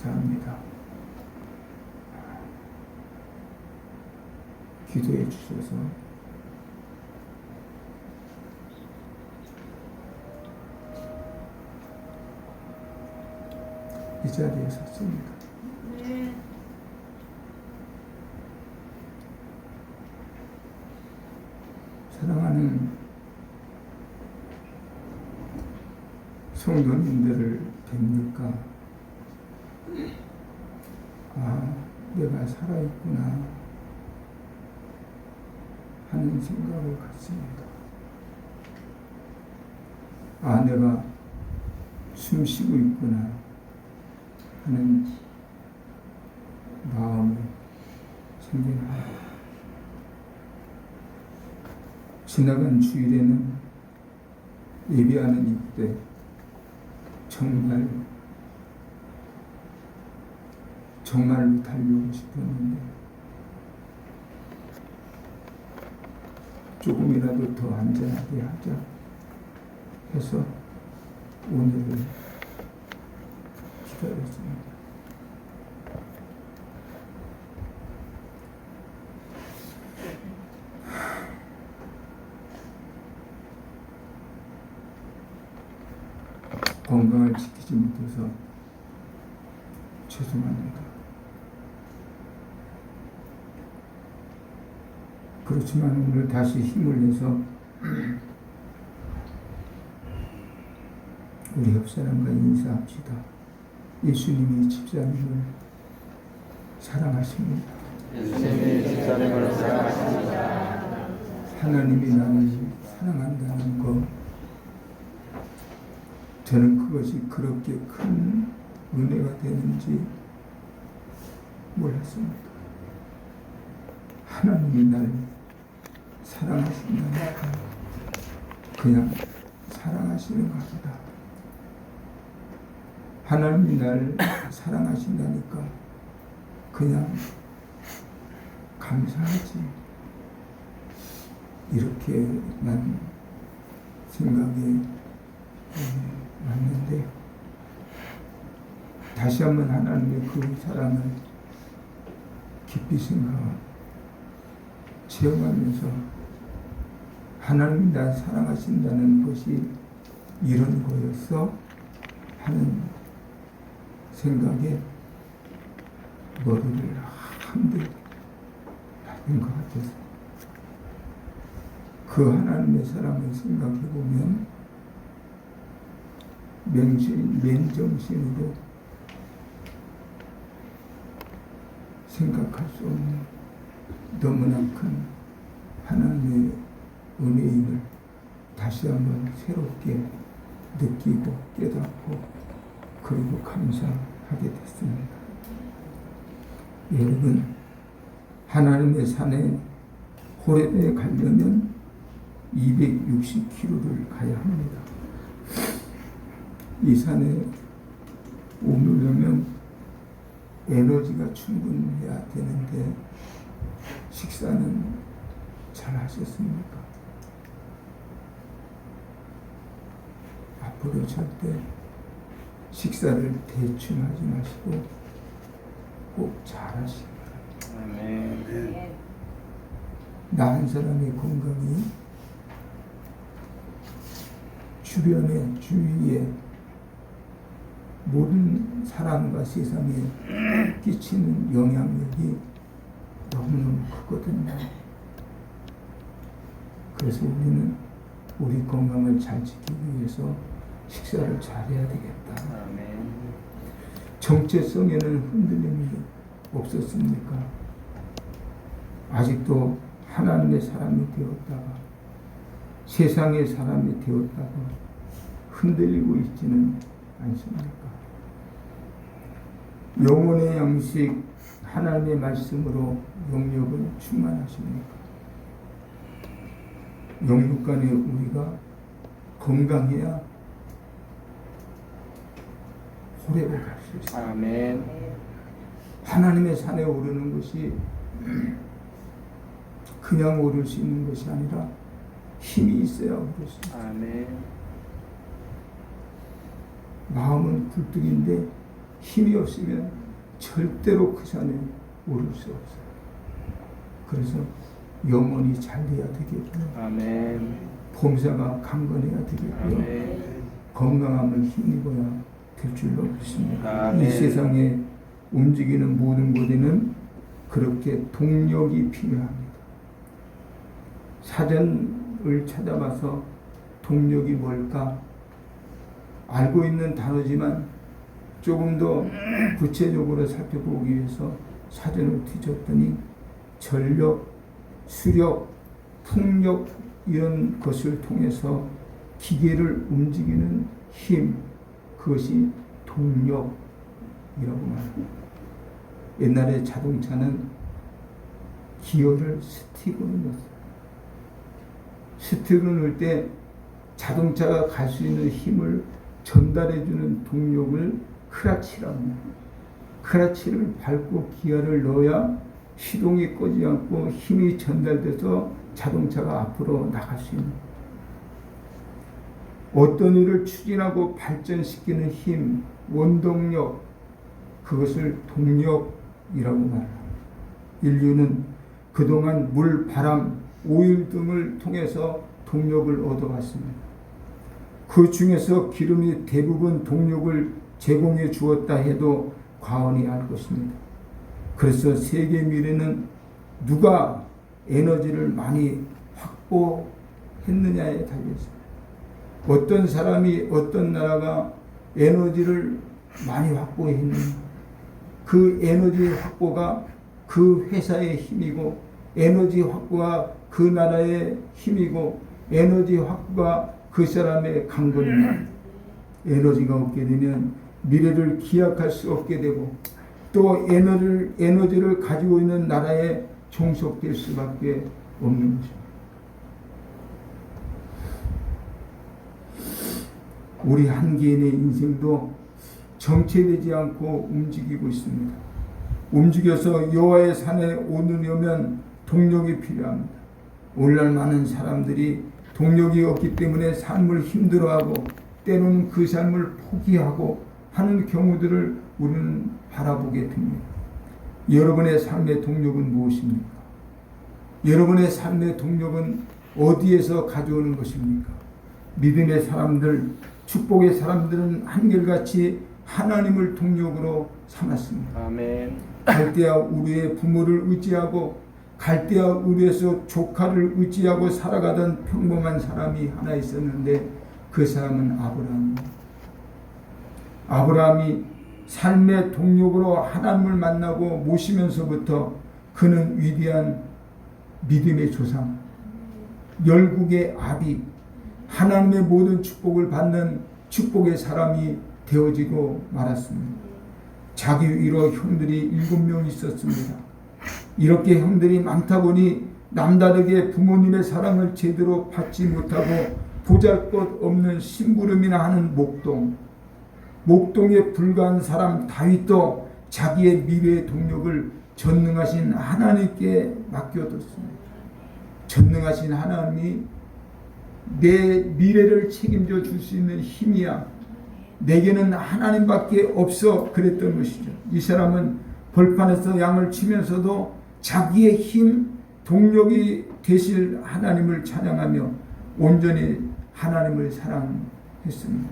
감사합니다. 기도해 주셔서 이 자리에 섰습니다. 네. 사랑하는 성도님들을 뵙니까 내가 살아있구나 하는 생각을 갖습니다. 내가 숨쉬고 있구나 하는 마음이 생깁니다. 지나간 주일에는 예배하는 이때 정말로 달려오고 싶었는데 조금이라도 더 안전하게 하자 해서 오늘을 기다렸습니다. 건강을 지키지 못해서 죄송합니다. 그렇지만 오늘 다시 힘을 내서 우리 옆 사람과 인사합시다. 예수님이 집사님을 사랑하십니다. 예수님이 집사님을 사랑하십니다. 하나님이 나를 사랑한다는 것, 저는 그것이 그렇게 큰 은혜가 되는지 몰랐습니다. 하나님이 나를 사랑하신다니까 그냥 사랑하시는가 보다. 하나님이 나를 사랑하신다니까 그냥 감사하지. 이렇게 난 생각이 왔는데 다시 한번 하나님의 그 사랑을 깊이 생각하고 체험하면서 하나님이 날 사랑하신다는 것이 이런 거였어 하는 생각에 머리를 한데 놔둔 것 같아서 그 하나님의 사랑을 생각해 보면 맨정신으로 생각할 수 없는 너무나 큰 하나님의 은혜임을 다시 한번 새롭게 느끼고 깨닫고 그리고 감사하게 됐습니다. 여러분, 하나님의 산에 호렙에 가려면 260km를 가야 합니다. 이 산에 오르려면 에너지가 충분해야 되는데 식사는 잘 하셨습니까? 앞으로 절대 식사를 대충 하지 마시고 꼭 잘 하시기 바랍니다. 아멘. 나 한 사람의 건강이 주위에 모든 사람과 세상에 끼치는 영향력이 너무너무 크거든요. 그래서 우리는 우리 건강을 잘 지키기 위해서 식사를 잘해야 되겠다. 아멘. 정체성에는 흔들림이 없었습니까? 아직도 하나님의 사람이 되었다가 세상의 사람이 되었다가 흔들리고 있지는 않습니까? 영혼의 양식 하나님의 말씀으로 영역을 충만하십니까? 영육간에 우리가 건강해야 호렙을 갈 수 있습니다. 아멘. 하나님의 산에 오르는 것이 그냥 오를 수 있는 것이 아니라 힘이 있어야 오를 수 있습니다. 아멘. 마음은 굴뚝인데 힘이 없으면 절대로 그 산에 오를 수 없어요. 그래서 영혼이 잘돼야 되겠고요. 아멘. 범사가 강건해야 되겠고요. 아멘. 건강함을 힘입어야 될 줄로 믿습니다. 아멘. 이 세상에 움직이는 모든 곳에는 그렇게 동력이 필요합니다. 사전을 찾아봐서 동력이 뭘까 알고 있는 단어지만 조금 더 구체적으로 살펴보기 위해서 사전을 뒤졌더니 전력, 수력, 풍력 이런 것을 통해서 기계를 움직이는 힘, 그것이 동력이라고 말합니다. 옛날에 자동차는 기어를 스틱으로 넣었어요. 스틱으로 넣을 때 자동차가 갈 수 있는 힘을 전달해주는 동력을 크라치라고 합니다. 크라치를 밟고 기어를 넣어야 시동이 꺼지지 않고 힘이 전달돼서 자동차가 앞으로 나갈 수 있는, 어떤 일을 추진하고 발전시키는 힘, 원동력, 그것을 동력이라고 말합니다. 인류는 그동안 물, 바람, 오일 등을 통해서 동력을 얻어왔습니다. 그 중에서 기름이 대부분 동력을 제공해 주었다 해도 과언이 아닐 것입니다. 그래서 세계 미래는 누가 에너지를 많이 확보했느냐에 달려있습니다. 어떤 사람이, 어떤 나라가 에너지를 많이 확보했느냐, 그 에너지 확보가 그 회사의 힘이고, 에너지 확보가 그 나라의 힘이고, 에너지 확보가 그 사람의 강건입니다. 에너지가 없게 되면 미래를 기약할 수 없게 되고, 또 에너지를 가지고 있는 나라에 종속될 수밖에 없는 것입니다. 우리 한 개인의 인생도 정체되지 않고 움직이고 있습니다. 움직여서 여호와의 산에 오르려면 동력이 필요합니다. 오늘날 많은 사람들이 동력이 없기 때문에 삶을 힘들어하고 때로는 그 삶을 포기하고 하는 경우들을 우리는 바라보게 됩니다. 여러분의 삶의 동력은 무엇입니까? 여러분의 삶의 동력은 어디에서 가져오는 것입니까? 믿음의 사람들, 축복의 사람들은 한결같이 하나님을 동력으로 삼았습니다. 아멘. 갈대아 우르의 부모를 의지하고 갈대아 우르에서 조카를 의지하고 살아가던 평범한 사람이 하나 있었는데 그 사람은 아브라함입니다. 아브라함이 삶의 동력으로 하나님을 만나고 모시면서부터 그는 위대한 믿음의 조상, 열국의 아비, 하나님의 모든 축복을 받는 축복의 사람이 되어지고 말았습니다. 자기 위로 형들이 7명 있었습니다. 이렇게 형들이 많다 보니 남다르게 부모님의 사랑을 제대로 받지 못하고 보잘것없는 심부름이나 하는 목동에 불과한 사람 다윗도 자기의 미래의 동력을 전능하신 하나님께 맡겨뒀습니다. 전능하신 하나님이 내 미래를 책임져 줄 수 있는 힘이야, 내게는 하나님밖에 없어, 그랬던 것이죠. 이 사람은 벌판에서 양을 치면서도 자기의 힘, 동력이 되실 하나님을 찬양하며 온전히 하나님을 사랑했습니다.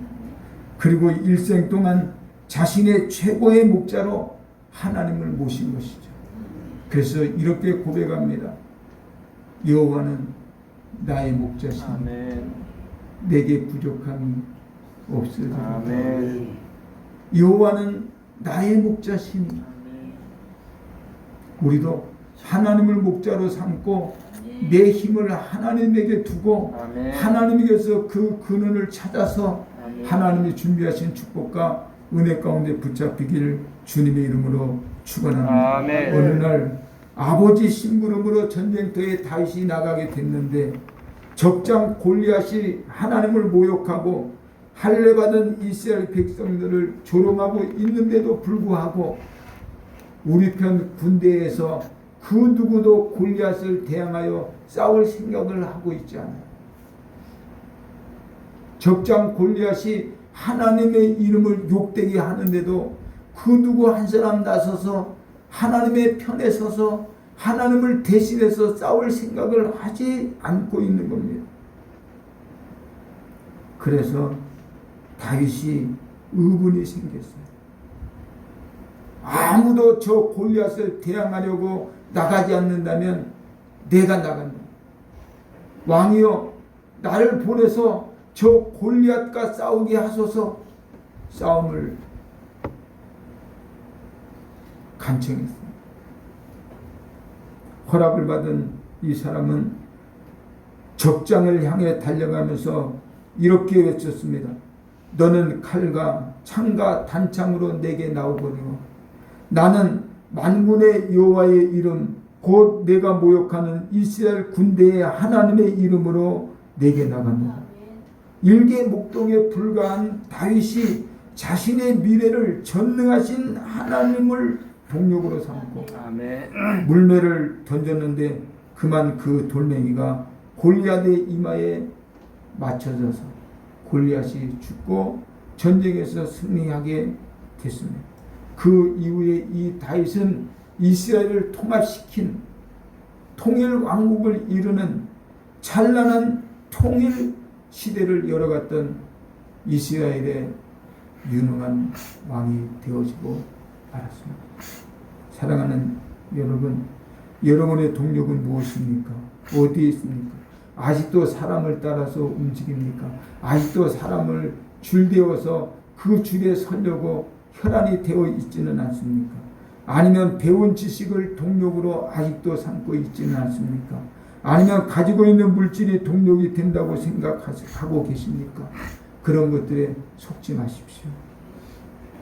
그리고 일생 동안 자신의 최고의 목자로 하나님을 모신 것이죠. 그래서 이렇게 고백합니다. 여호와는 나의 목자시니 내게 부족함이 없으리라. 아멘. 여호와는 나의 목자시니. 우리도 하나님을 목자로 삼고 내 힘을 하나님에게 두고 아멘. 하나님에게서 그 근원을 찾아서 아멘. 하나님이 준비하신 축복과 은혜 가운데 붙잡히길 주님의 이름으로 축원합니다. 아멘. 어느 날 아버지 심부름으로 전쟁터에 다윗이 나가게 됐는데 적장 골리앗이 하나님을 모욕하고 할례받은 이스라엘 백성들을 조롱하고 있는데도 불구하고 우리 편 군대에서 그 누구도 골리앗을 대항하여 싸울 생각을 하고 있지 않아요. 적장 골리앗이 하나님의 이름을 욕되게 하는데도 그 누구 한 사람 나서서 하나님의 편에 서서 하나님을 대신해서 싸울 생각을 하지 않고 있는 겁니다. 그래서 다윗이 의분이 생겼어요. 아무도 저 골리앗을 대항하려고 나가지 않는다면 내가 나간다. 왕이여, 나를 보내서 저 골리앗과 싸우게 하소서. 싸움을 간청했습니다. 허락을 받은 이 사람은 적장을 향해 달려가면서 이렇게 외쳤습니다. 너는 칼과 창과 단창으로 내게 나오거니와 나는 만군의 여호와의 이름 곧 내가 모욕하는 이스라엘 군대의 하나님의 이름으로 내게 나간다. 일개 목동에 불과한 다윗이 자신의 미래를 전능하신 하나님을 동력으로 삼고 물매를 던졌는데 그만 그 돌멩이가 골리앗의 이마에 맞춰져서 골리앗이 죽고 전쟁에서 승리하게 됐습니다. 그 이후에 이 다윗은 이스라엘을 통합시킨 통일 왕국을 이루는 찬란한 통일 시대를 열어갔던 이스라엘의 유능한 왕이 되어지고 말았습니다. 사랑하는 여러분, 여러분의 동력은 무엇입니까? 어디에 있습니까? 아직도 사람을 따라서 움직입니까? 아직도 사람을 줄대어서 그 줄에 서려고 혈안이 되어 있지는 않습니까? 아니면 배운 지식을 동력으로 아직도 삼고 있지는 않습니까? 아니면 가지고 있는 물질이 동력이 된다고 생각하고 계십니까? 그런 것들에 속지 마십시오.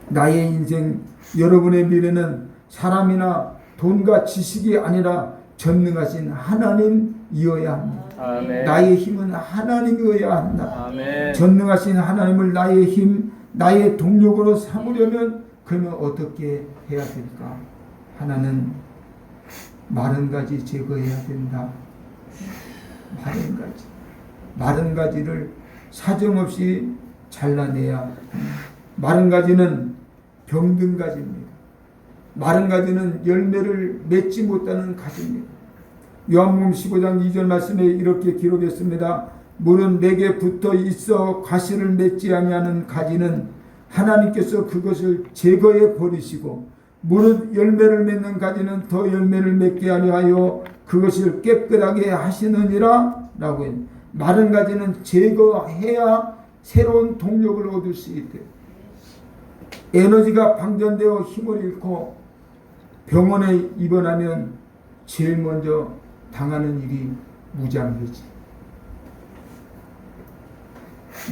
나의 인생, 여러분의 미래는 사람이나 돈과 지식이 아니라 전능하신 하나님이어야 합니다. 아멘. 나의 힘은 하나님이어야 한다. 아멘. 전능하신 하나님을 나의 힘, 나의 동력으로 삼으려면 그러면 어떻게 해야 될까? 하나는 마른 가지 제거해야 된다. 마른 가지를 사정없이 잘라내야. 마른 가지는 병든 가지입니다. 마른 가지는 열매를 맺지 못하는 가지입니다. 요한복음 15장 2절 말씀에 이렇게 기록했습니다. 물은 내게 붙어 있어 가시를 맺지 아니하는 가지는 하나님께서 그것을 제거해 버리시고 무릇 열매를 맺는 가지는 더 열매를 맺게 하려 하여 그것을 깨끗하게 하시느니라 라고 했습니다. 마른 가지는 제거해야 새로운 동력을 얻을 수 있대요. 에너지가 방전되어 힘을 잃고 병원에 입원하면 제일 먼저 당하는 일이 무장해지.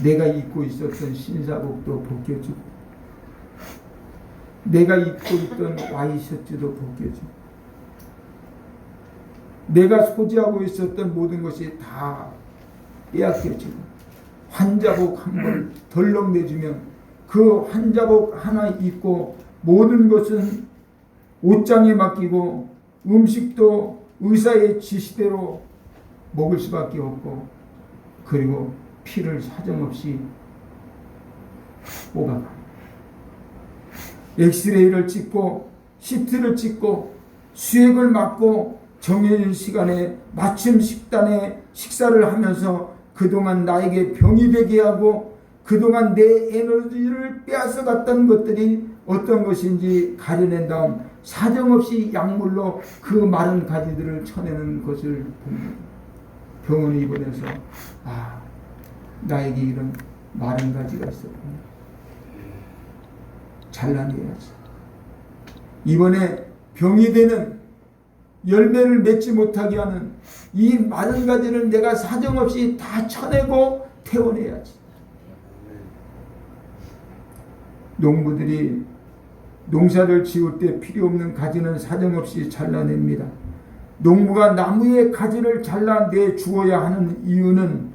내가 입고 있었던 신사복도 벗겨지고 내가 입고 있던 와이셔츠도 벗겨지고 내가 소지하고 있었던 모든 것이 다 빼앗겨지고 환자복 한 벌 덜렁 내주면 그 환자복 하나 입고 모든 것은 옷장에 맡기고 음식도 의사의 지시대로 먹을 수밖에 없고 그리고 피를 사정없이 뽑아가 엑스레이를 찍고 CT를 찍고 수액을 맞고 정해진 시간에 맞춤 식단에 식사를 하면서 그동안 나에게 병이 되게 하고 그동안 내 에너지를 빼앗아 갔던 것들이 어떤 것인지 가려낸 다음 사정없이 약물로 그 마른 가지들을 쳐내는 것을 봅니다. 병원에 입원해서 나에게 이런 마른 가지가 있었구나. 잘라내야지. 이번에 병이 되는 열매를 맺지 못하게 하는 이 마른 가지를 내가 사정없이 다 쳐내고 태워내야지. 농부들이 농사를 지을 때 필요 없는 가지는 사정없이 잘라냅니다. 농부가 나무의 가지를 잘라내 주어야 하는 이유는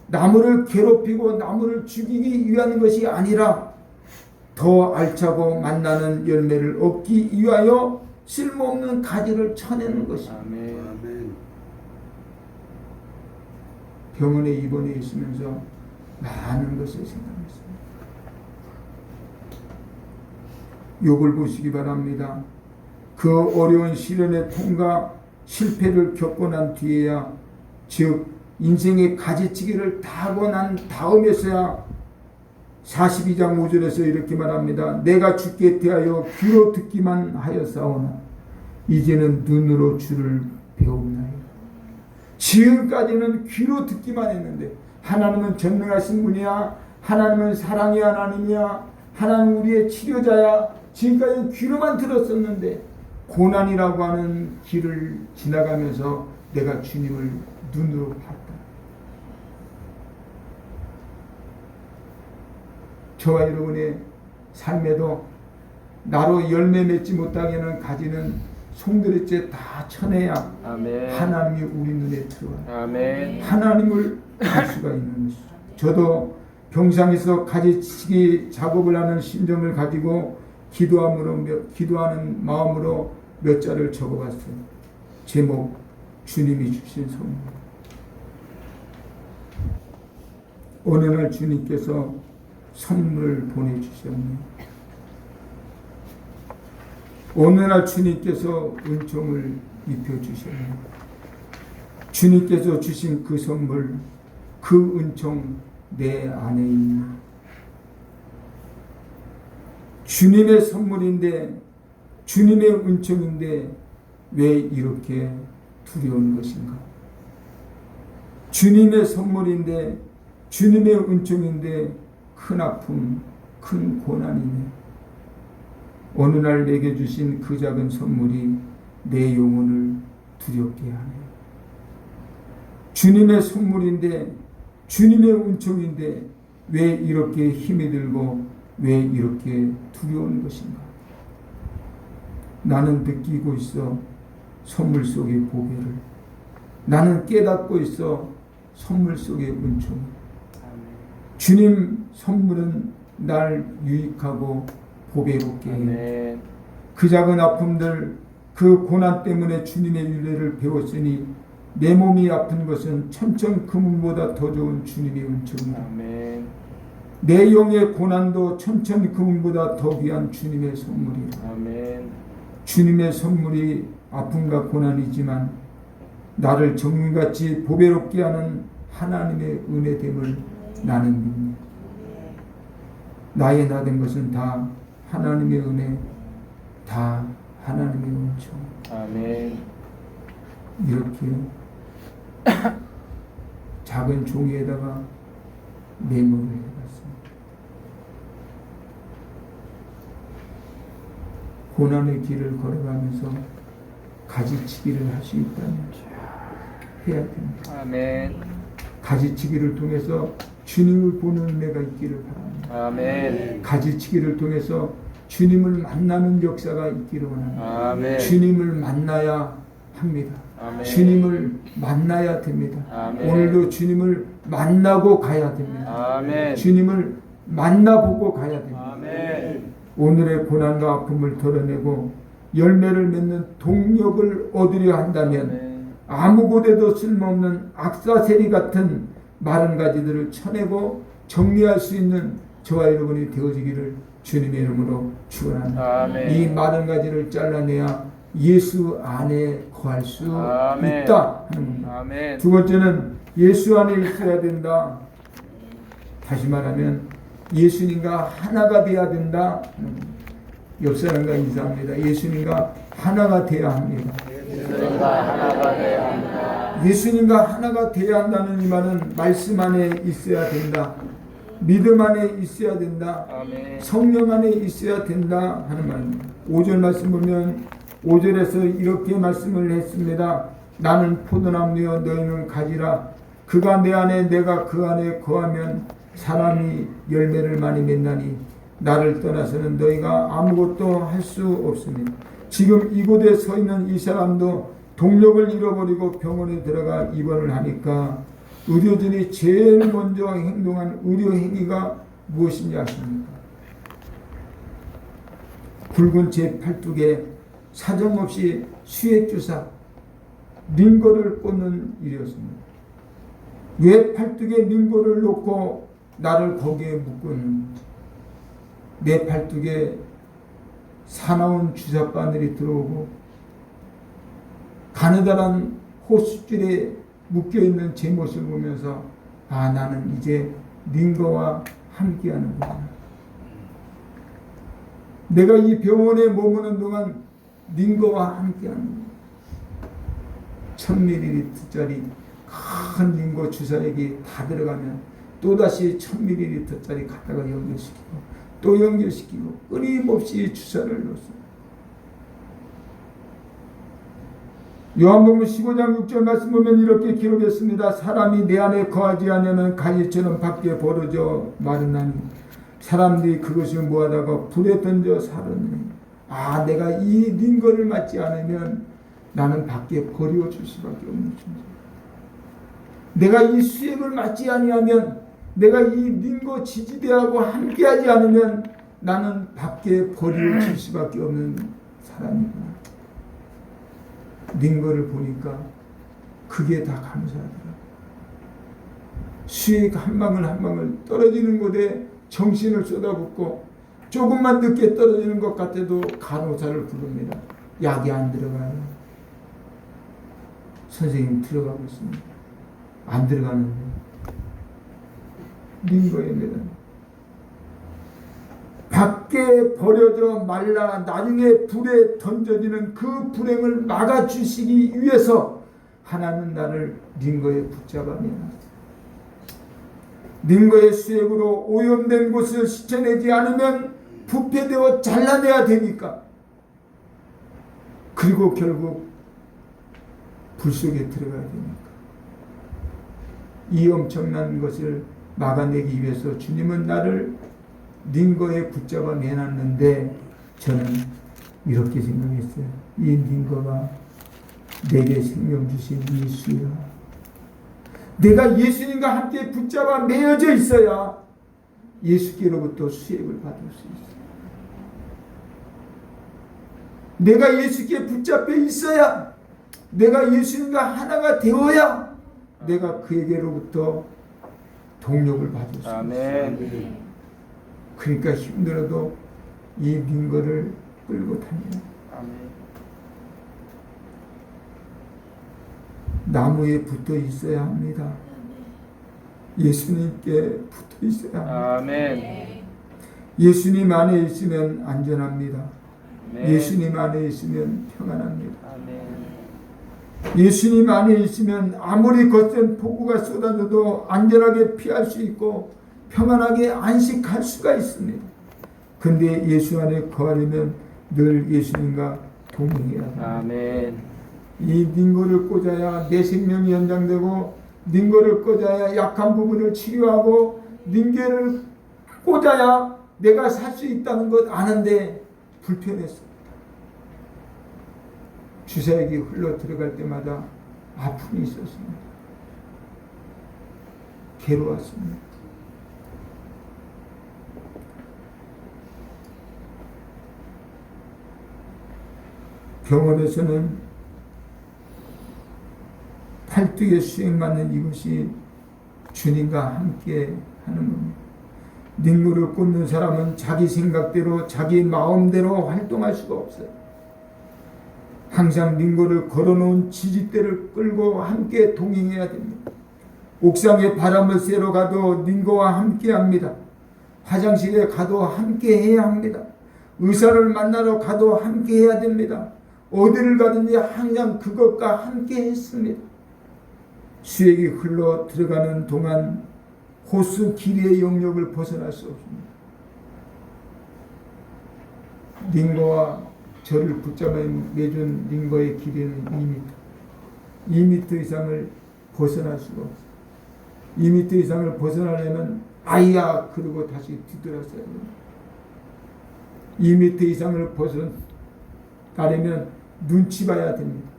나무를 괴롭히고 나무를 죽이기 위한 것이 아니라 더 알차고 맛나는 열매를 얻기 위하여 쓸모없는 가지를 쳐내는 것입니다. 아멘. 병원에 입원해 있으면서 많은 것을 생각했습니다. 욥을 보시기 바랍니다. 그 어려운 시련의 통과 실패를 겪고 난 뒤에야, 즉 인생의 가지치기를 다 하고 난 다음에서야 42장 5절에서 이렇게 말합니다. 내가 주께 대하여 귀로 듣기만 하였사오나 이제는 눈으로 주를 배우나요. 지금까지는 귀로 듣기만 했는데, 하나님은 전능하신 분이야, 하나님은 사랑의 하나님이야, 하나님 우리의 치료자야, 지금까지는 귀로만 들었었는데 고난이라고 하는 길을 지나가면서 내가 주님을 눈으로 봤다. 저와 여러분의 삶에도 나로 열매 맺지 못하게는 가지는 송두리째 다 쳐내야 아멘. 하나님이 우리 눈에 들어와요. 아멘. 하나님을 볼 수가 있는 것이죠. 저도 병상에서 가지치기 작업을 하는 심정을 가지고 기도하는 마음으로 몇 자를 적어봤어요. 제목, 주님이 주신 선물. 어느 날 주님께서 선물을 보내주셨네요. 어느 날 주님께서 은총을 입혀주셨네요. 주님께서 주신 그 선물, 그 은총 내 안에 있는 주님의 선물인데, 주님의 은총인데 왜 이렇게 두려운 것인가? 주님의 선물인데, 주님의 은총인데 큰 아픔, 큰 고난이네. 어느 날 내게 주신 그 작은 선물이 내 영혼을 두렵게 하네요. 주님의 선물인데, 주님의 은총인데 왜 이렇게 힘이 들고 왜 이렇게 두려운 것인가? 나는 느끼고 있어 선물 속의 보배를. 나는 깨닫고 있어 선물 속의 은총. 주님 선물은 날 유익하고 보배롭게 해요. 그 작은 아픔들, 그 고난 때문에 주님의 윤례를 배웠으니 내 몸이 아픈 것은 천천금보다 더 좋은 주님의 은총이다. 내 영의 고난도 천천금보다 더 귀한 주님의 선물이다. 주님의 선물이 아픔과 고난이지만 나를 정금같이 보배롭게 하는 하나님의 은혜됨을 나는 믿네. 나의 나된 것은 다 하나님의 은혜, 다 하나님의 은총. 아멘. 이렇게 작은 종이에다가 메모를 해봤습니다. 고난의 길을 걸어가면서 가지치기를 할 수 있다면 해야 됩니다. 아멘. 가지치기를 통해서 주님을 보는 은혜가 있기를 바랍니다. 아멘. 가지치기를 통해서 주님을 만나는 역사가 있기를 원합니다. 아멘. 주님을 만나야 합니다. 아멘. 주님을 만나야 됩니다. 아멘. 오늘도 주님을 만나고 가야 됩니다. 아멘. 주님을 만나보고 가야 됩니다. 아멘. 오늘의 고난과 아픔을 덜어내고 열매를 맺는 동력을 얻으려 한다면 아멘. 아무 곳에도 쓸모없는 악사세리 같은 마른 가지들을 쳐내고 정리할 수 있는 저와 여러분이 되어지기를 주님의 이름으로 축원합니다. 아멘. 이 마른 가지를 잘라내야 예수 안에 거할 수 아멘. 있다 하는 겁니다. 아멘. 두 번째는 예수 안에 있어야 된다. 다시 말하면 예수님과 하나가 되어야 된다. 옆 사람과 인사합니다. 예수님과 하나가 되어야 합니다. 예수님과 하나가 되어야 합니다. 예수님과 하나가 되어야 한다는 이 말은 말씀 안에 있어야 된다. 믿음 안에 있어야 된다. 아멘. 성령 안에 있어야 된다 하는 말입니다. 5절 말씀 보면 5절에서 이렇게 말씀을 했습니다. 나는 포도나무여 너희는 가지라. 그가 내 안에 내가 그 안에 거하면 사람이 열매를 많이 맺나니 나를 떠나서는 너희가 아무것도 할 수 없습니다. 지금 이곳에 서 있는 이 사람도 동력을 잃어버리고 병원에 들어가 입원을 하니까 의료진이 제일 먼저 행동한 의료 행위가 무엇인지 아십니까? 굵은 제8뚝에 사정없이 수액주사 링거를 꽂는 일이었습니다. 왜 팔뚝에 링거를 놓고 나를 거기에 묶은 내 팔뚝에 사나운 주삿바늘이 들어오고 가느다란 호숫줄에 묶여있는 제 모습을 보면서 아, 나는 이제 닌거와 함께하는구나. 내가 이 병원에 머무는 동안 닌거와 함께하는 거야. 1000ml짜리 큰 닌거 주사액이 다 들어가면 또다시 1000ml짜리 갖다가 연결시키고 또 연결시키고 끊임없이 주사를 넣었어요. 요한복음 15장 6절 말씀 보면 이렇게 기록했습니다. 사람이 내 안에 거하지 않으면 가지처럼 밖에 벌어져 마르나니 사람들이 그것을 모아다가 불에 던져 사르니 아, 내가 이 닌거를 맞지 않으면 나는 밖에 버려질 수밖에 없는 존재. 내가 이 수액을 맞지 아니하면 내가 이 닌거 지지대하고 함께하지 않으면 나는 밖에 버려질 수밖에 없는 사람이구나. 닌거를 보니까 그게 다 감사하더라. 수액 한 방울 한 방울 떨어지는 곳에 정신을 쏟아붓고 조금만 늦게 떨어지는 것 같아도 간호사를 부릅니다. 약이 안 들어가요. 선생님 들어가고 있습니다. 안 들어가는데 닌거입니다. 밖에 버려져 말라 나중에 불에 던져지는 그 불행을 막아주시기 위해서 하나님은 나를 닌거에 붙잡아내라. 닌거의 수액으로 오염된 곳을 씻어내지 않으면 부패되어 잘라내야 되니까. 그리고 결국 불 속에 들어가야 되니까. 이 엄청난 것을 막아내기 위해서 주님은 나를 닌거에 붙잡아 내놨는데 저는 이렇게 생각했어요. 이 닌거가 내게 생명 주신 예수야. 내가 예수님과 함께 붙잡아 매여져 있어야 예수께로부터 수액을 받을 수 있어요. 내가 예수께 붙잡혀 있어야, 내가 예수님과 하나가 되어야 내가 그에게로부터 동력을 받을 수 있어요. 아멘. 그러니까 힘들어도 이 닌거를 끌고 다녀요. 아멘. 나무에 붙어 있어야 합니다. 예수님께 붙어 있어야 합니다. 아멘. 예수님 안에 있으면 안전합니다. 아멘. 예수님 안에 있으면 평안합니다. 아멘. 예수님 안에 있으면 아무리 거센 폭우가 쏟아져도 안전하게 피할 수 있고 평안하게 안식할 수가 있습니다. 근데 예수 안에 거하려면 늘 예수님과 동행해야 합니다. 아멘. 이 닌거를 꽂아야 내 생명이 연장되고, 닌거를 꽂아야 약한 부분을 치료하고, 닌거를 꽂아야 내가 살 수 있다는 것 아는데 불편했습니다. 주사액이 흘러 들어갈 때마다 아픔이 있었습니다. 괴로웠습니다. 병원에서는 팔뚝에 수액 맞는 이것이 주님과 함께 하는 겁니다. 닌거를 꽂는 사람은 자기 생각대로 자기 마음대로 활동할 수가 없어요. 항상 닌거를 걸어놓은 지지대를 끌고 함께 동행해야 됩니다. 옥상에 바람을 쐬러 가도 닌거와 함께 합니다. 화장실에 가도 함께 해야 합니다. 의사를 만나러 가도 함께 해야 됩니다. 어디를 가든지 항상 그것과 함께 했습니다. 수액이 흘러 들어가는 동안 호수 길이의 영역을 벗어날 수 없습니다. 닌거와 저를 붙잡아 매준 닌거의 길이는 2m. 2m 이상을 벗어날 수가 없어요. 2m 이상을 벗어나려면 아이야 그러고 다시 뒤돌았어야 됩니다. 2m 이상을 벗어나려면 눈치 봐야 됩니다.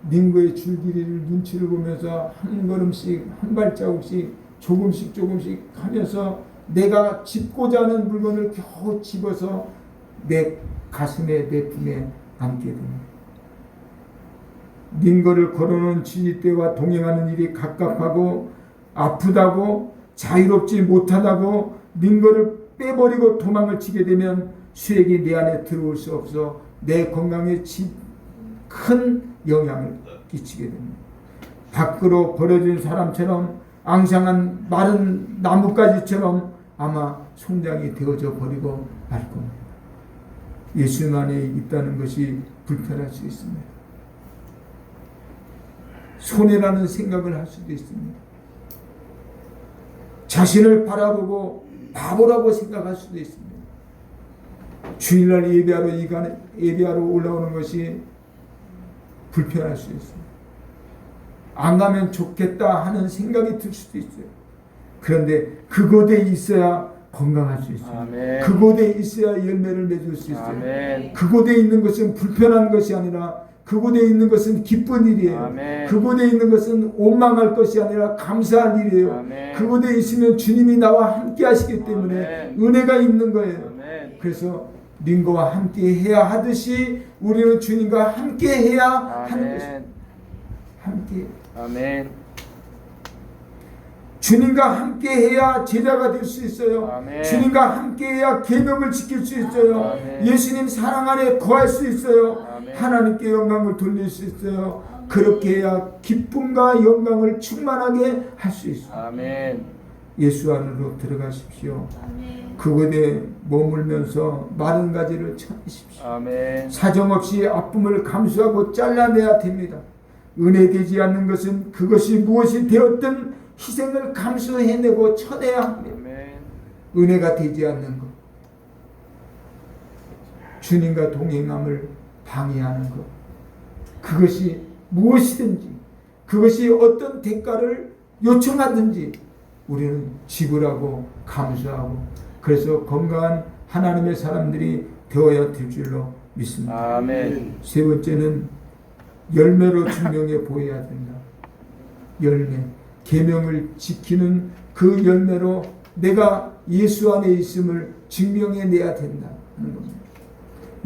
닌거의 줄 길이를 눈치를 보면서 한 걸음씩 한 발자국씩 조금씩 하면서 내가 짚고자 하는 물건을 겨우 집어서 내 가슴에 내 품에 안게 됩니다. 닌거를 걸어놓은 지지대와 동행하는 일이 갑갑하고 아프다고 자유롭지 못하다고 닌거를 빼버리고 도망을 치게 되면 수액이 내 안에 들어올 수 없어 내 건강에 큰 영향을 끼치게 됩니다. 밖으로 버려진 사람처럼 앙상한 마른 나뭇가지처럼 아마 송장이 되어져 버리고 말 겁니다. 예수 안에 있다는 것이 불편할 수 있습니다. 손해라는 생각을 할 수도 있습니다. 자신을 바라보고 바보라고 생각할 수도 있습니다. 주일날 예배하러 올라오는 것이 불편할 수 있습니다. 안 가면 좋겠다 하는 생각이 들 수도 있어요. 그런데 그곳에 있어야 건강할 수 있어요. 아멘. 그곳에 있어야 열매를 맺을 수 있어요. 아멘. 그곳에 있는 것은 불편한 것이 아니라 그곳에 있는 것은 기쁜 일이에요. 아멘. 그곳에 있는 것은 원망할 것이 아니라 감사할 일이에요. 아멘. 그곳에 있으면 주님이 나와 함께 하시기 때문에 아멘. 은혜가 있는 거예요. 아멘. 그래서 님과 함께 해야 하듯이 우리는 주님과 함께 해야 하는 것입니다. 함께. 아멘. 주님과 함께 해야 제자가 될 수 있어요. 아멘. 주님과 함께 해야 계명을 지킬 수 있어요. 아멘. 예수님 사랑 안에 거할 수 있어요. 아멘. 하나님께 영광을 돌릴 수 있어요. 그렇게 해야 기쁨과 영광을 충만하게 할 수 있어요. 아멘. 예수 안으로 들어가십시오. 그곳에 머물면서 마른 가지를 쳐내십시오. 아멘. 사정없이 아픔을 감수하고 잘라내야 됩니다. 은혜되지 않는 것은 그것이 무엇이 되었든 희생을 감수해내고 쳐내야 합니다. 아멘. 은혜가 되지 않는 것, 주님과 동행함을 방해하는 것, 그것이 무엇이든지, 그것이 어떤 대가를 요청하든지 우리는 지불하고 감수하고, 그래서 건강한 하나님의 사람들이 되어야 될 줄로 믿습니다. 아멘. 세 번째는 열매로 증명해 보여야 된다. 열매, 계명을 지키는 그 열매로 내가 예수 안에 있음을 증명해내야 된다 하는 겁니다.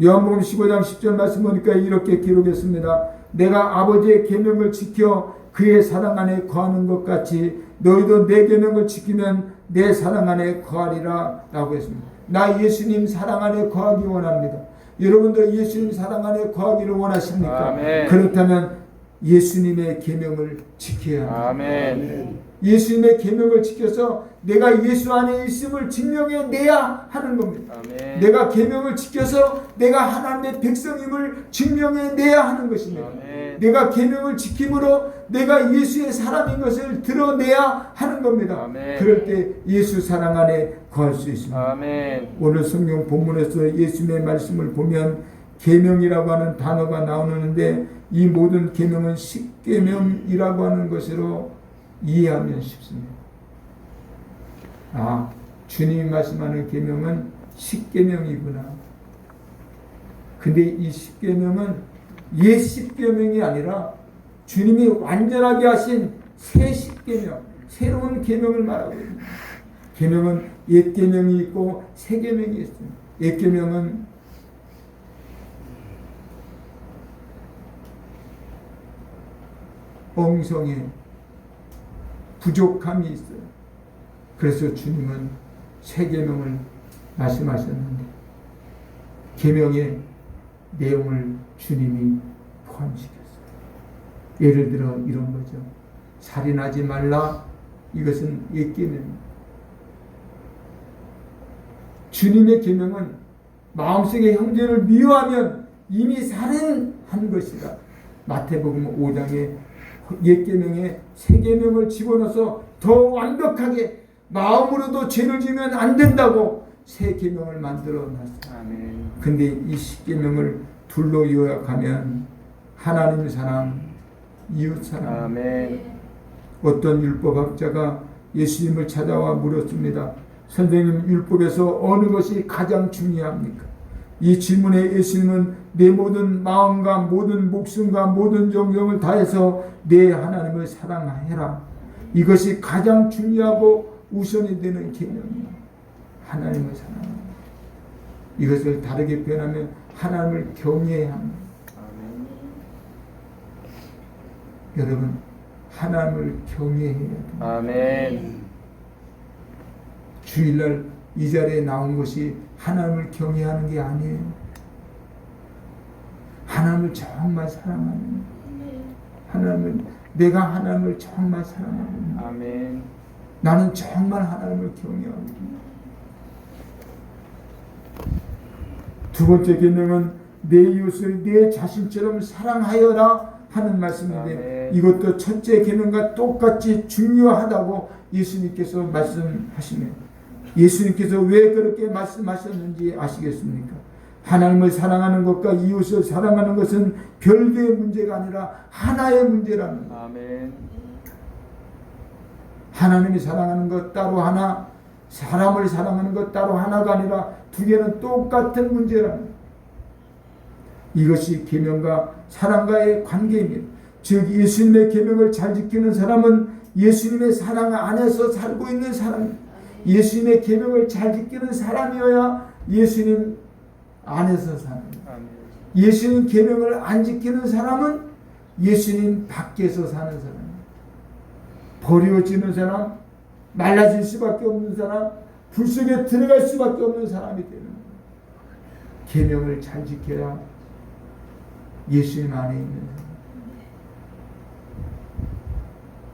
요한복음 15장 10절 말씀 보니까 이렇게 기록했습니다. 내가 아버지의 계명을 지켜 그의 사랑 안에 거하는 것 같이 너희도 내 계명을 지키면 내 사랑 안에 거하리라 라고 했습니다. 나 예수님 사랑 안에 거하기 원합니다. 여러분도 예수님 사랑 안에 거하기를 원하십니까? 아멘. 그렇다면 예수님의 계명을 지켜야 합니다. 아멘. 예수님의 계명을 지켜서 내가 예수 안에 있음을 증명해내야 하는 겁니다. 아멘. 내가 계명을 지켜서 내가 하나님의 백성임을 증명해내야 하는 것입니다. 아멘. 내가 계명을 지킴으로 내가 예수의 사람인 것을 드러내야 하는 겁니다. 아멘. 그럴 때 예수 사랑 안에 거할 수 있습니다. 아멘. 오늘 성경 본문에서 예수님의 말씀을 보면 계명이라고 하는 단어가 나오는데 이 모든 계명은 십계명이라고 하는 것으로 이해하면 쉽습니다. 아, 주님이 말씀하는 계명은 십계명이구나. 근데 이 십계명은 옛 십계명이 아니라 주님이 완전하게 하신 새 십계명, 새로운 계명을 말하고 있습니다. 계명은 옛 계명이 있고 새 계명이 있습니다. 옛 계명은 엉성해, 부족함이 있어요. 그래서 주님은 새 계명을 말씀하셨는데 계명의 내용을 주님이 포함시켰어요. 예를 들어 이런 거죠. 살인하지 말라. 이것은 옛 계명입니다. 주님의 계명은 마음속에 형제를 미워하면 이미 살인한 것이다. 마태복음 5장에 옛 계명에 새 계명을 집어넣어서 더 완벽하게 마음으로도 죄를 지면 안 된다고 새 계명을 만들어 놨어요. 아멘. 근데 이 십계명을 둘로 요약하면 하나님 사랑, 이웃 사랑. 아멘. 어떤 율법학자가 예수님을 찾아와 물었습니다. 선생님, 율법에서 어느 것이 가장 중요합니까? 이 질문에 예수님은 내 모든 마음과 모든 목숨과 모든 정성을 다해서 내 하나님을 사랑해라. 이것이 가장 중요하고 우선이 되는 개념이에요. 하나님을 사랑합니다. 이것을 다르게 표현하면 하나님을 경외해야 합니다. 아멘. 여러분, 하나님을 경외해야 됩니다. 아멘. 주일날 이 자리에 나온 것이 하나님을 경외하는 게 아니에요. 하나님을 정말 사랑하는, 내가 하나님을 정말 사랑하는, 아멘. 나는 정말 하나님을 경외하고. 두 번째 계명은 내 이웃을 내 자신처럼 사랑하여라 하는 말씀인데, 아멘. 이것도 첫째 계명과 똑같이 중요하다고 예수님께서 말씀하시네요. 예수님께서 왜 그렇게 말씀하셨는지 아시겠습니까? 하나님을 사랑하는 것과 이웃을 사랑하는 것은 별개의 문제가 아니라 하나의 문제라는 거예요. 아멘. 하나님이 사랑하는 것 따로 하나, 사람을 사랑하는 것 따로 하나가 아니라 두 개는 똑같은 문제라는 거예요. 이것이 계명과 사랑과의 관계입니다. 즉 예수님의 계명을 잘 지키는 사람은 예수님의 사랑 안에서 살고 있는 사람입니다. 예수님의 계명을 잘 지키는 사람이어야 예수님 안에서 사는 거예요. 예수님 계명을 안 지키는 사람은 예수님 밖에서 사는 사람이에요. 버려지는 사람, 말라질 수밖에 없는 사람, 불 속에 들어갈 수밖에 없는 사람이 되는 거예요. 계명을 잘 지켜야 예수님 안에 있는 사람.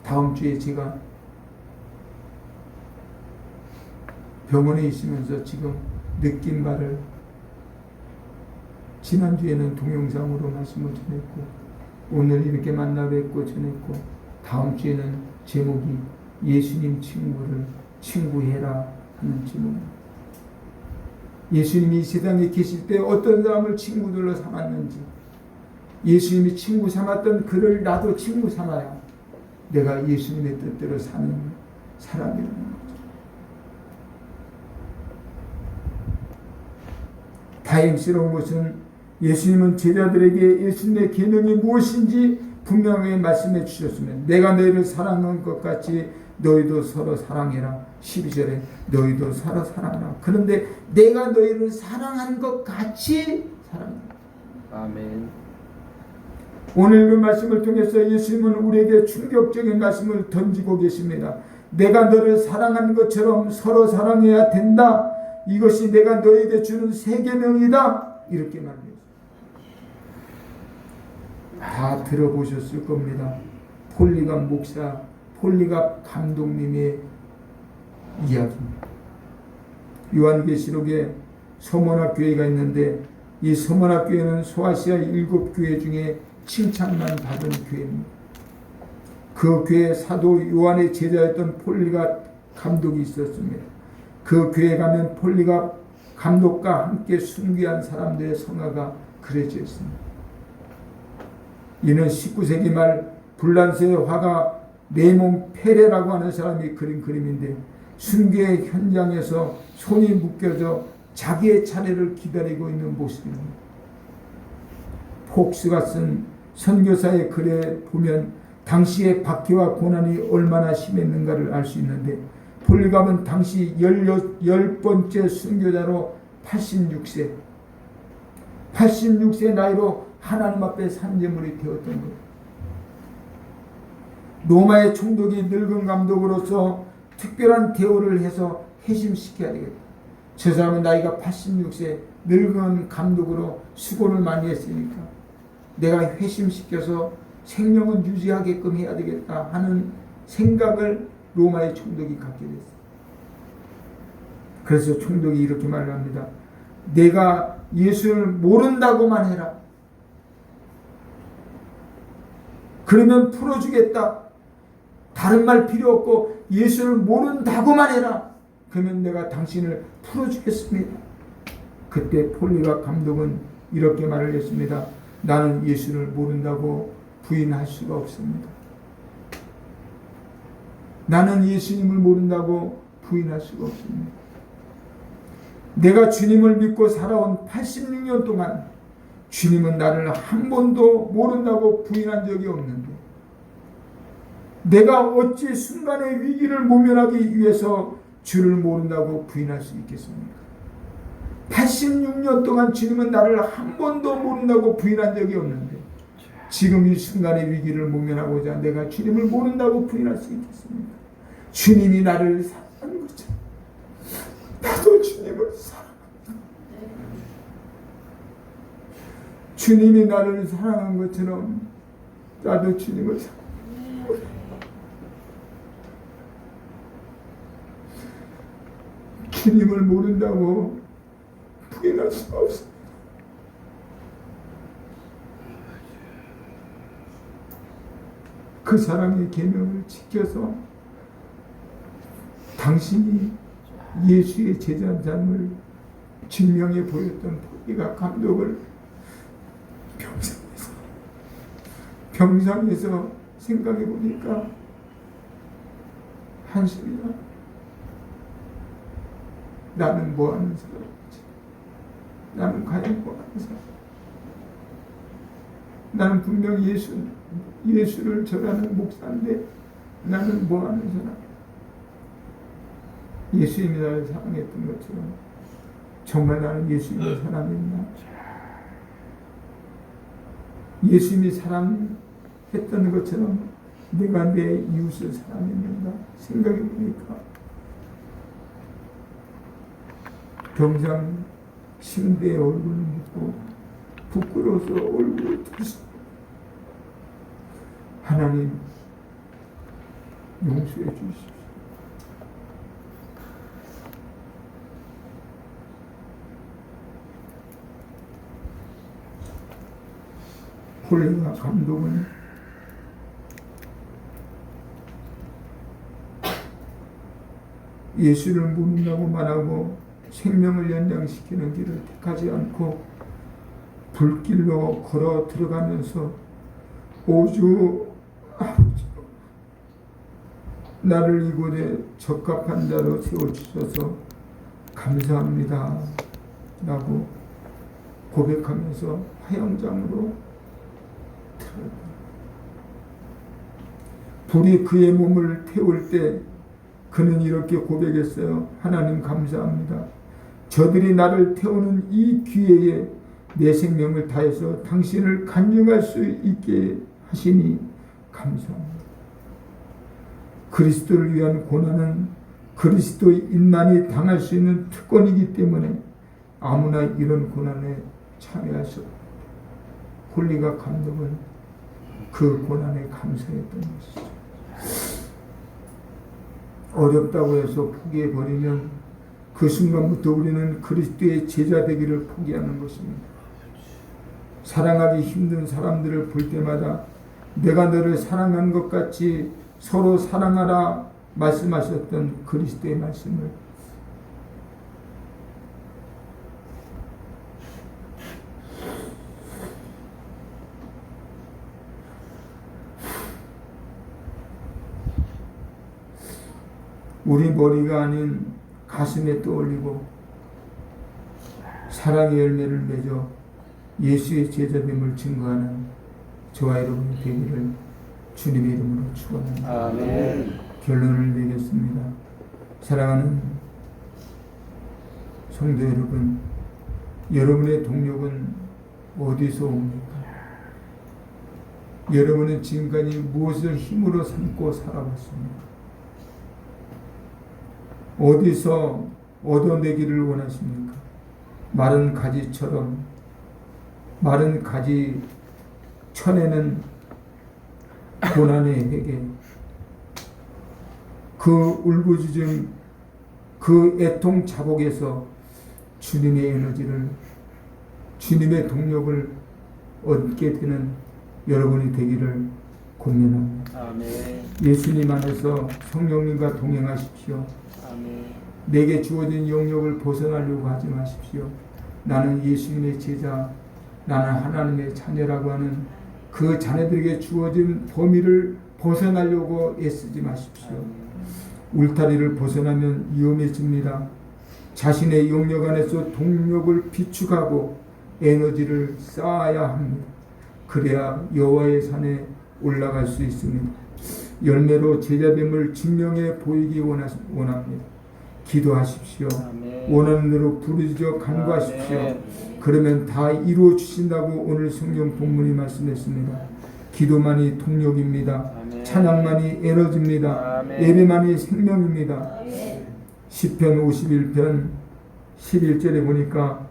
다음 주에 제가 병원에 있으면서 지금 느낀 바를 지난주에는 동영상으로 말씀을 전했고, 오늘 이렇게 만나 뵙고 전했고, 다음 주에는 제목이 예수님 친구를 친구해라 하는 제목입니다. 예수님이 이 세상에 계실 때 어떤 사람을 친구들로 삼았는지, 예수님이 친구 삼았던 그를 나도 친구 삼아야 내가 예수님의 뜻대로 사는 사람이라는 거죠. 다행스러운 것은 예수님은 제자들에게 예수님의 계명이 무엇인지 분명하게 말씀해 주셨으면, 내가 너희를 사랑한 것 같이 너희도 서로 사랑해라. 12절에 너희도 서로 사랑하라. 그런데 내가 너희를 사랑한 것 같이 사랑해라. 아멘. 오늘 그 말씀을 통해서 예수님은 우리에게 충격적인 말씀을 던지고 계십니다. 내가 너를 사랑하는 것처럼 서로 사랑해야 된다. 이것이 내가 너에게 주는 새 계명이다. 이렇게 말합니다. 다 들어보셨을 겁니다. 폴리갑 목사, 폴리갑 감독님의 이야기입니다. 요한계시록에 서머나 교회가 있는데, 이 서머나 교회는 소아시아 7교회 중에 칭찬만 받은 교회입니다. 그 교회 사도 요한의 제자였던 폴리갑 감독이 있었습니다. 그 교회에 가면 폴리갑 감독과 함께 순교한 사람들의 성화가 그려져 있습니다. 이는 19세기 말 불란서의 화가 레몽 페레라고 하는 사람이 그린 그림인데, 순교의 현장에서 손이 묶여져 자기의 차례를 기다리고 있는 모습입니다. 폭스가 쓴 선교사의 글에 보면 당시의 박해와 고난이 얼마나 심했는가를 알 수 있는데, 폴리갑은 당시 10번째 순교자로 86세 나이로 하나님 앞에 산재물이 되었던 것. 로마의 총독이 늙은 감독으로서 특별한 대우를 해서 회심시켜야 되겠다. 저 사람은 나이가 86세 늙은 감독으로 수고를 많이 했으니까 내가 회심시켜서 생명은 유지하게끔 해야 되겠다 하는 생각을 로마의 총독이 갖게 됐어요. 그래서 총독이 이렇게 말을 합니다. 내가 예수를 모른다고만 해라. 그러면 풀어주겠다. 다른 말 필요 없고 예수를 모른다고만 해라. 그러면 내가 당신을 풀어주겠습니다. 그때 폴리갑 감독은 이렇게 말을 했습니다. 나는 예수를 모른다고 부인할 수가 없습니다. 나는 예수님을 모른다고 부인할 수가 없습니다. 내가 주님을 믿고 살아온 86년 동안 주님은 나를 한 번도 모른다고 부인한 적이 없는데, 내가 어찌 순간의 위기를 모면하기 위해서 주를 모른다고 부인할 수 있겠습니까? 86년 동안 주님은 나를 한 번도 모른다고 부인한 적이 없는데, 지금 이 순간의 위기를 모면하고자 내가 주님을 모른다고 부인할 수 있겠습니까? 주님이 나를 사랑하는 것처럼 나도 나도 주님을 사랑합니다. 주님이 나를 사랑한 것처럼 나도 주님을 사랑합니다. 주님을 모른다고 부인할 수가 없습니다. 그 사랑의 계명을 지켜서 당신이 예수의 제자인 삶을 증명해 보였던 포기가 감독을 병상에서 생각해 보니까 한숨이야. 나는 뭐 하는 사람이지? 나는 과연 뭐 하는 사람? 나는 분명 예수를 전하는 목사인데 나는 뭐 하는 사람? 예수님이 나를 사랑했던 것처럼 정말 나는 예수님을 사랑했나? 예수님이 사랑했던 것처럼 내가 내 이웃을 사랑했는가 생각해 보니까 병상 침대에 얼굴을 묻고 부끄러워서 얼굴을 들었습니다. 하나님 용서해 주십시오. 홀리가 감독은 예수를 모른다고 말하고 생명을 연장시키는 길을 택하지 않고 불길로 걸어 들어가면서 오주 아버지 나를 이곳에 적합한 자로 세워주셔서 감사합니다 라고 고백하면서 화영장으로 들어갑니다. 불이 그의 몸을 태울 때 그는 이렇게 고백했어요. 하나님 감사합니다. 저들이 나를 태우는 이 기회에 내 생명을 다해서 당신을 간증할 수 있게 하시니 감사합니다. 그리스도를 위한 고난은 그리스도인만이 당할 수 있는 특권이기 때문에 아무나 이런 고난에 참여할 수 없습니다. 홀리가 감독은 그 고난에 감사했던 것이죠. 어렵다고 해서 포기해버리면 그 순간부터 우리는 그리스도의 제자 되기를 포기하는 것입니다. 사랑하기 힘든 사람들을 볼 때마다 내가 너를 사랑한 것 같이 서로 사랑하라 말씀하셨던 그리스도의 말씀을 우리 머리가 아닌 가슴에 떠올리고 사랑의 열매를 맺어 예수의 제자됨을 증거하는 저와 여러분이 되기를 주님의 이름으로 축원합니다. 아멘. 결론을 내겠습니다. 사랑하는 성도 여러분, 여러분의 동력은 어디서 옵니까? 여러분은 지금까지 무엇을 힘으로 삼고 살아왔습니까? 어디서 얻어내기를 원하십니까? 마른 가지처럼 마른 가지 쳐내는 고난의 회개, 그 울부짖음, 그 애통 자복에서 주님의 에너지를, 주님의 동력을 얻게 되는 여러분이 되기를 권면합니다. 아멘. 예수님 안에서 성령님과 동행하십시오. 아멘. 내게 주어진 영역을 벗어나려고 하지 마십시오. 나는 예수님의 제자, 나는 하나님의 자녀라고 하는 그 자녀들에게 주어진 범위를 벗어나려고 애쓰지 마십시오. 울타리를 벗어나면 위험해집니다. 자신의 영역 안에서 동력을 비축하고 에너지를 쌓아야 합니다. 그래야 여호와의 산에 올라갈 수 있습니다. 열매로 제자됨을 증명해 보이기 원합니다. 기도하십시오. 아멘. 원하는 대로 부르짖어 간구하십시오. 아멘. 그러면 다 이루어 주신다고 오늘 성경 본문이 말씀했습니다. 기도만이 동력입니다. 아멘. 찬양만이 에너지입니다. 아멘. 예배만이 생명입니다. 시편 51편 11절에 보니까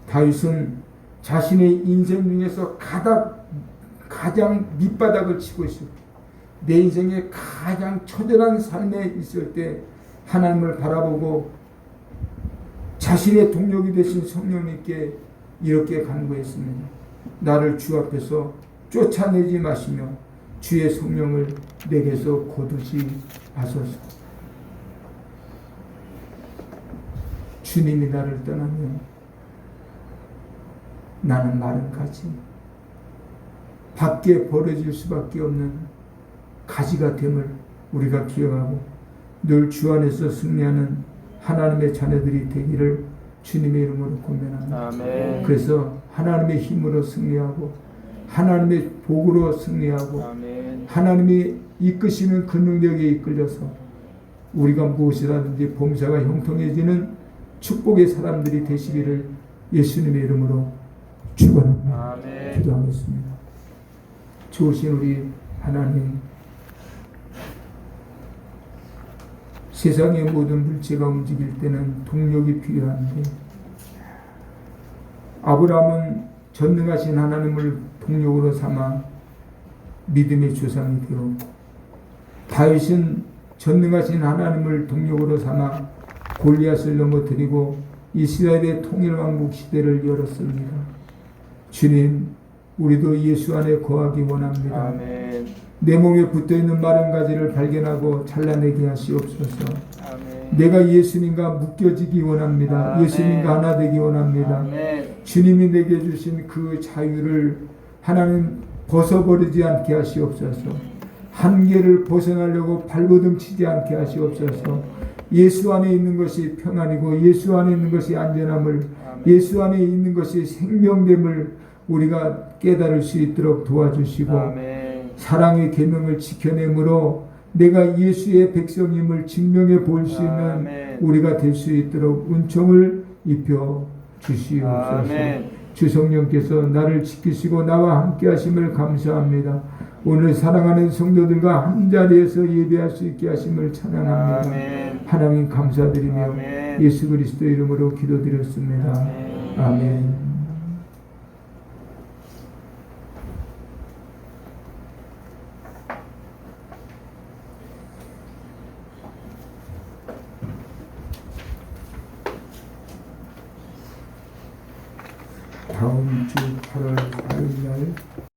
다윗은 자신의 인생 중에서 가장 밑바닥을 치고 있어. 내 인생에 가장 처절한 삶에 있을 때 하나님을 바라보고 자신의 동력이 되신 성령님께 이렇게 간구했습니다. 나를 주 앞에서 쫓아내지 마시며 주의 성령을 내게서 거두지 마소서. 주님이 나를 떠나면 나는 마른 가지, 밖에 버려질 수밖에 없는 가지가 됨을 우리가 기억하고 늘 주 안에서 승리하는 하나님의 자녀들이 되기를 주님의 이름으로 권면합니다. 아멘. 그래서 하나님의 힘으로 승리하고 하나님의 복으로 승리하고 아멘. 하나님이 이끄시는 그 능력에 이끌려서 우리가 무엇이라든지 범사가 형통해지는 축복의 사람들이 되시기를 예수님의 이름으로 축원합니다. 아멘. 기도하겠습니다. 좋으신 우리 하나님, 세상의 모든 물체가 움직일 때는 동력이 필요한데 아브라함은 전능하신 하나님을 동력으로 삼아 믿음의 조상이 되었고 다윗은 전능하신 하나님을 동력으로 삼아 골리앗을 넘어뜨리고 이스라엘의 통일왕국 시대를 열었습니다. 주님, 우리도 예수 안에 거하기 원합니다. 아멘. 내 몸에 붙어있는 마른 가지를 발견하고 잘라내게 하시옵소서. 아멘. 내가 예수님과 묶여지기 원합니다. 아멘. 예수님과 하나 되기 원합니다. 아멘. 주님이 내게 주신 그 자유를 하나님 벗어버리지 않게 하시옵소서. 한계를 벗어나려고 발버둥 치지 않게 하시옵소서. 예수 안에 있는 것이 평안이고 예수 안에 있는 것이 안전함을, 예수 안에 있는 것이 생명됨을 우리가 깨달을 수 있도록 도와주시고 아멘. 사랑의 계명을 지켜내므로 내가 예수의 백성임을 증명해 볼 수 있는 아멘. 우리가 될 수 있도록 은총을 입혀 주시옵소서. 아멘. 주 성령께서 나를 지키시고 나와 함께 하심을 감사합니다. 오늘 사랑하는 성도들과 한자리에서 예배할 수 있게 하심을 찬양합니다. 아멘. 하나님 감사드리며 아멘. 예수 그리스도 이름으로 기도드렸습니다. 아멘. 아멘. 다음 주 8월 4일 날